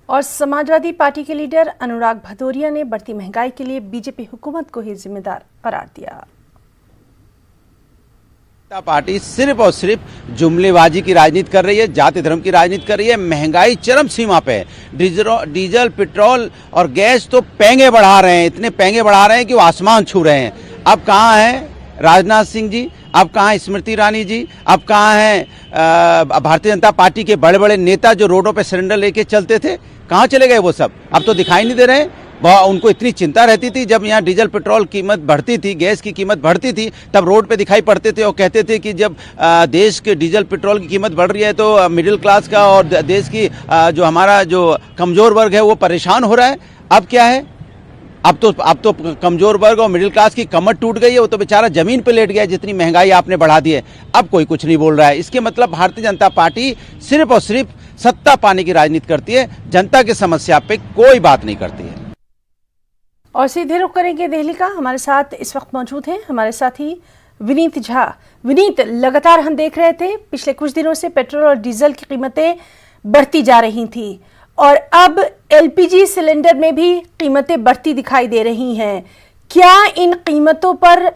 और समाजवादी पार्टी के लीडर अनुराग भदौरिया ने बढ़ती महंगाई के लिए बीजेपी हुकूमत को ही जिम्मेदार करार दिया। पार्टी सिर्फ और सिर्फ जुमलेबाजी की राजनीति कर रही है, जाति धर्म की राजनीति कर रही है। महंगाई चरम सीमा पे है। डीजल, पेट्रोल और गैस तो पैंगे बढ़ा रहे हैं, इतने पैंगे बढ़ा रहे हैं कि वो आसमान छू रहे हैं। अब कहाँ हैं राजनाथ सिंह जी, अब कहाँ है स्मृति ईरानी जी, अब कहाँ हैं भारतीय जनता पार्टी के बड़े बड़े नेता जो रोडों पे सिलेंडर लेके चलते थे, कहाँ चले गए वो सब? अब तो दिखाई नहीं दे रहे हैं। उनको इतनी चिंता रहती थी जब यहाँ डीजल पेट्रोल कीमत बढ़ती थी, गैस की कीमत बढ़ती थी, तब रोड पे दिखाई पड़ते थे और कहते थे कि जब देश के डीजल पेट्रोल की कीमत बढ़ रही है तो मिडिल क्लास का और देश की जो हमारा जो कमज़ोर वर्ग है वो परेशान हो रहा है। अब क्या है? अब तो कमज़ोर वर्ग और मिडिल क्लास की कमर टूट गई है, वो तो बेचारा ज़मीन पे लेट गया जितनी महंगाई आपने बढ़ा दी है। अब कोई कुछ नहीं बोल रहा है। इसके मतलब भारतीय जनता पार्टी सिर्फ और सिर्फ सत्ता पाने की राजनीति करती है, जनता की समस्या पे कोई बात नहीं करती है। और सीधे रुख करेंगे दिल्ली का। हमारे साथ इस वक्त मौजूद हैं हमारे साथी विनीत झा। विनीत, लगातार हम देख रहे थे पिछले कुछ दिनों से पेट्रोल और डीजल की कीमतें बढ़ती जा रही थी और अब एलपीजी सिलेंडर में भी कीमतें बढ़ती दिखाई दे रही हैं। क्या इन कीमतों पर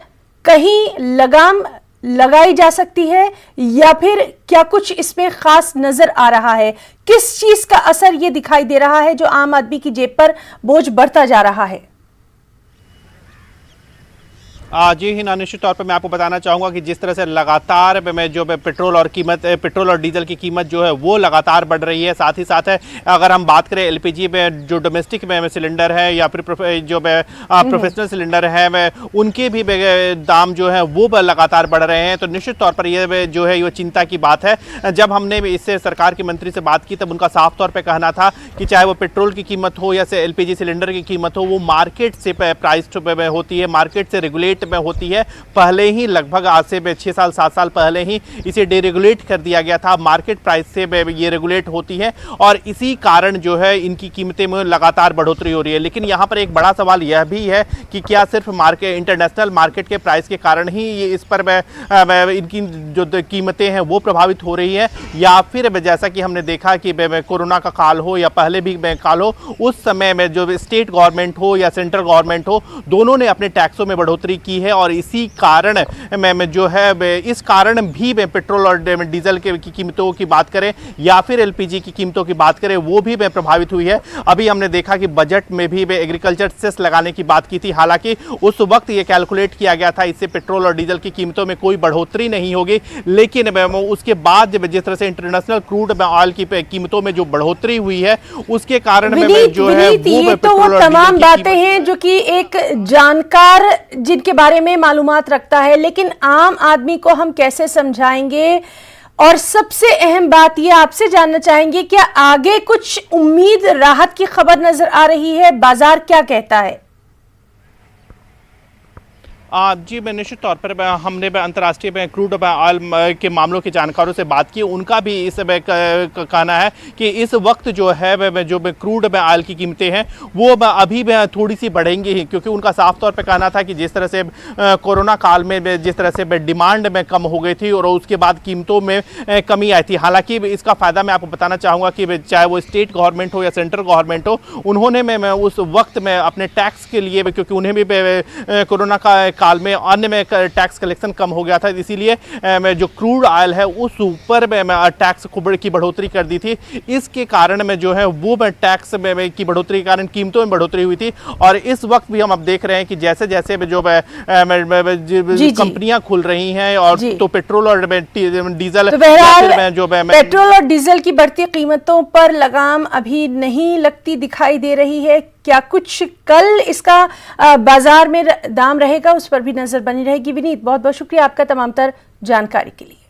कहीं लगाम लगाई जा सकती है या फिर क्या कुछ इसमें खास नजर आ रहा है? किस चीज का असर ये दिखाई दे रहा है जो आम आदमी की जेब पर बोझ बढ़ता जा रहा है? जी ही ना, निश्चित तौर पर मैं आपको बताना चाहूँगा कि जिस तरह से लगातार में जो पेट्रोल और डीजल की कीमत जो है वो लगातार बढ़ रही है। साथ ही साथ अगर हम बात करें एलपीजी में जो डोमेस्टिक में सिलेंडर है या फिर जो प्रोफेशनल सिलेंडर है उनके भी दाम जो है वो लगातार बढ़ रहे हैं। तो निश्चित तौर पर ये जो है ये चिंता की बात है। जब हमने इससे सरकार के मंत्री से बात की तब उनका साफ तौर पर कहना था कि चाहे वो पेट्रोल की कीमत हो या एलपीजी सिलेंडर की कीमत हो, वो मार्केट से प्राइस होती है, मार्केट से रेगुलेट में होती है। पहले ही लगभग आज से 6 साल 7 साल पहले ही इसे डीरेगुलेट कर दिया गया था। मार्केट प्राइस से ये रेगुलेट होती है और इसी कारण जो है इनकी कीमतें में लगातार बढ़ोतरी हो रही है। लेकिन यहाँ पर एक बड़ा सवाल यह भी है कि क्या सिर्फ इंटरनेशनल मार्केट के प्राइस के कारण ही ये इस पर इनकी जो कीमतें हैं वो प्रभावित हो रही है, या फिर जैसा कि हमने देखा कि कोरोना का काल हो या पहले भी काल हो, उस समय में जो स्टेट गवर्नमेंट हो या सेंट्रल गवर्नमेंट हो, दोनों ने अपने टैक्सों में बढ़ोतरी की है और इसी कारण में जो है इस कारण भी पेट्रोल और डीजल की कीमतों की बात करें या फिर एलपीजी की कीमतों की बात करें वो भी प्रभावित हुई है। अभी हमने देखा कि बजट में भी एग्रीकल्चर सेस लगाने की बात की थी, हालांकि उस वक्त ये कैलकुलेट किया गया था इससे पेट्रोल और डीजल की कीमतों में कोई बढ़ोतरी नहीं होगी। लेकिन उसके बाद जिस तरह से इंटरनेशनल क्रूड ऑयल की कीमतों में जो बढ़ोतरी हुई है उसके कारण जो है वो तो तमाम बातें हैं जो कि एक जानकार जिनके बारे में मालूमात रखता है, लेकिन आम आदमी को हम कैसे समझाएंगे? और सबसे अहम बात यह आपसे जानना चाहेंगे, क्या आगे कुछ उम्मीद राहत की खबर नजर आ रही है? बाजार क्या कहता है? जी, मैं निश्चित तौर पर हमने अंतर्राष्ट्रीय क्रूड ऑयल के मामलों के जानकारों से बात की। उनका भी इस कहना है कि इस वक्त जो है जो क्रूड ऑयल की कीमतें हैं वो अभी थोड़ी सी बढ़ेंगी ही, क्योंकि उनका साफ तौर पर कहना था कि जिस तरह से कोरोना काल में जिस तरह से डिमांड में कम हो गई थी और उसके बाद कीमतों में कमी आई थी। हालांकि इसका फ़ायदा मैं आपको बताना चाहूँगा कि चाहे वो स्टेट गवर्नमेंट हो या सेंट्रल गवर्नमेंट हो, उन्होंने मैं उस वक्त में अपने टैक्स के लिए, क्योंकि उन्हें भी कोरोना काल में अन्य में टैक्स कलेक्शन कम हो गया था, इसीलिए जो क्रूड ऑयल है उस ऊपर टैक्स की बढ़ोतरी कर दी थी। इसके कारण में जो है वो टैक्स की बढ़ोतरी के कारण कीमतों में बढ़ोतरी हुई थी। और इस वक्त भी हम अब देख रहे हैं कि जैसे जैसे जो कंपनियां खुल रही हैं और तो पेट्रोल और डीजल तो पेट्रोल और डीजल की बढ़ती कीमतों पर लगाम अभी नहीं लगती दिखाई दे रही है। क्या कुछ कल इसका बाजार में दाम रहेगा, उस पर भी नजर बनी रहेगी। विनीत, बहुत बहुत शुक्रिया आपका तमाम तर जानकारी के लिए।